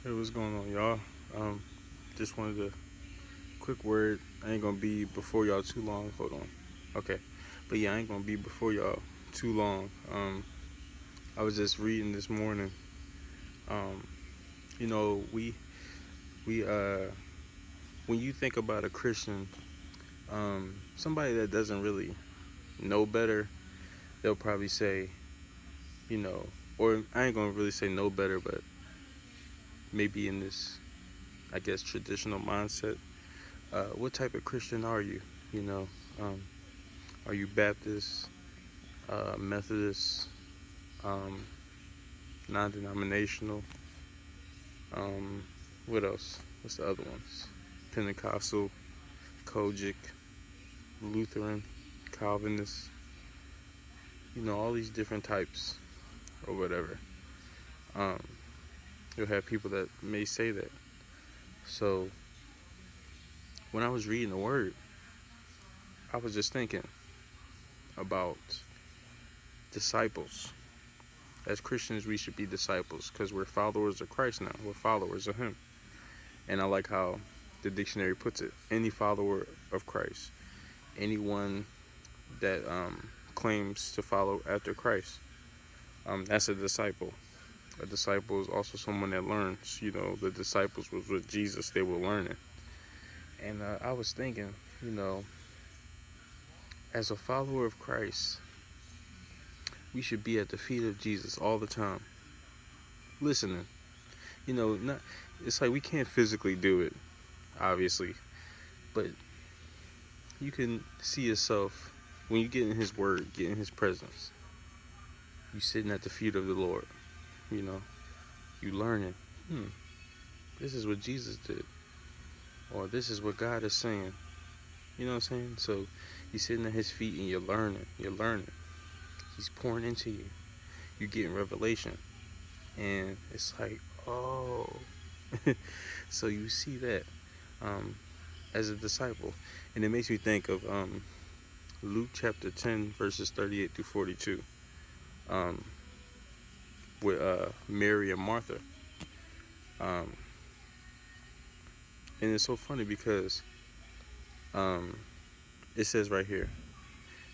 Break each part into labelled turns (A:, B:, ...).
A: Hey, what's going on, y'all? Just wanted a quick word. I ain't gonna be before y'all too long. Hold on. Okay. But yeah, I ain't gonna be before y'all too long. I was just reading this morning. Um, you know, we when you think about a Christian, somebody that doesn't really know better, they'll probably say, you know, or I ain't gonna really say know better, but maybe in this, I guess, traditional mindset. What type of Christian are you? You know, um, are you Baptist, Methodist, um, non-denominational? Um, what else? What's the other ones? Pentecostal, Kojic, Lutheran, Calvinist. You know, all these different types or whatever. Um, you'll have people that may say that. So when I was reading the word, I was just thinking about disciples. As Christians, we should be disciples because we're followers of Christ now. We're followers of Him. And I like how the dictionary puts it. Any follower of Christ, anyone that claims to follow after Christ, that's a disciple. A disciple is also someone that learns. You know, the disciples was with Jesus; they were learning. And I was thinking, you know, as a follower of Christ, we should be at the feet of Jesus all the time, listening. You know, not. It's like we can't physically do it, obviously, but you can see yourself when you get in His Word, get in His presence. You sitting at the feet of the Lord. You know, you learning. This is what Jesus did, or this is what God is saying. You know what I'm saying? So you're sitting at His feet and you're learning. You're learning. He's pouring into you. You're getting revelation, and it's like, oh. So you see that um, as a disciple, and it makes me think of Luke chapter 10, verses 38 through 42, um, with Mary and Martha. Um, and it's so funny because um, it says right here,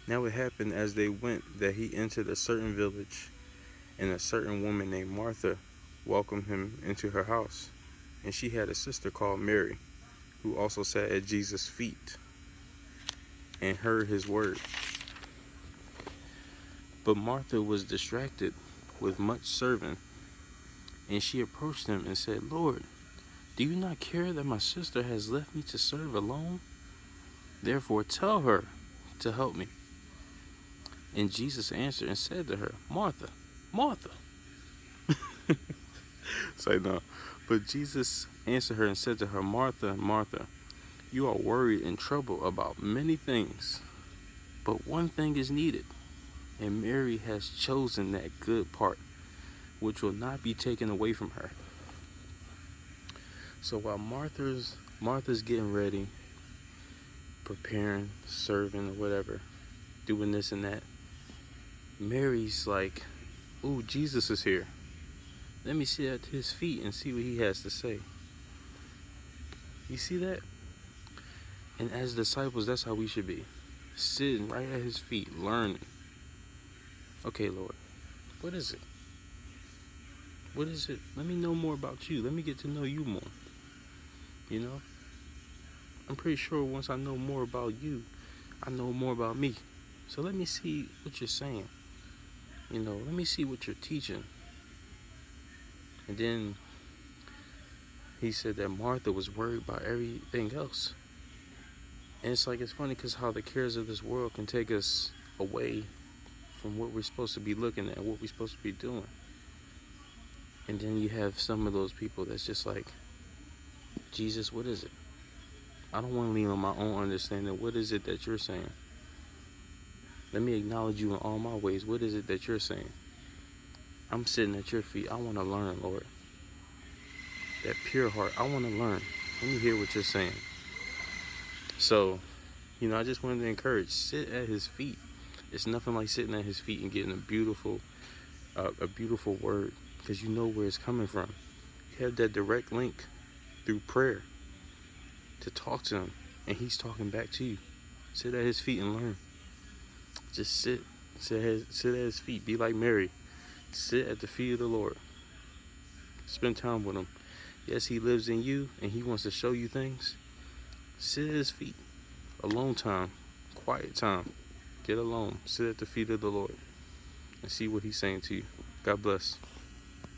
A: now it happened as they went that he entered a certain village, and a certain woman named Martha welcomed him into her house. And she had a sister called Mary, who also sat at Jesus' feet and heard his word. But Martha was distracted with much serving, and she approached him and said, Lord, do you not care that my sister has left me to serve alone? Therefore tell her to help me. And Jesus answered and said to her, Martha, Martha. Say no. But Jesus answered her and said to her, Martha, Martha, you are worried and troubled about many things, but one thing is needed, and Mary has chosen that good part, which will not be taken away from her. So while Martha's getting ready, preparing, serving, or whatever, doing this and that, Mary's like, ooh, Jesus is here. Let me sit at his feet and see what he has to say. You see that? And as disciples, that's how we should be. Sitting right at his feet, learning. Okay, Lord, what is it? What is it? Let me know more about you. Let me get to know you more. You know? I'm pretty sure once I know more about you, I know more about me. So let me see what you're saying. You know, let me see what you're teaching. And then he said that Martha was worried about everything else. And it's like, it's funny because how the cares of this world can take us away from what we're supposed to be looking at, what we're supposed to be doing. And then you have some of those people that's just like, Jesus, what is it? I don't want to lean on my own understanding. What is it that you're saying? Let me acknowledge you in all my ways. What is it that you're saying? I'm sitting at your feet. I want to learn, Lord. That pure heart. I want to learn. Let me hear what you're saying. So, you know, I just wanted to encourage, sit at his feet. It's nothing like sitting at his feet and getting a beautiful word, because you know where it's coming from. You have that direct link through prayer to talk to him, and he's talking back to you. Sit at his feet and learn. Just sit. Sit at his feet. Be like Mary. Sit at the feet of the Lord. Spend time with him. Yes, he lives in you, and he wants to show you things. Sit at his feet. Alone time. Quiet time. Get alone. Sit at the feet of the Lord and see what he's saying to you. God bless.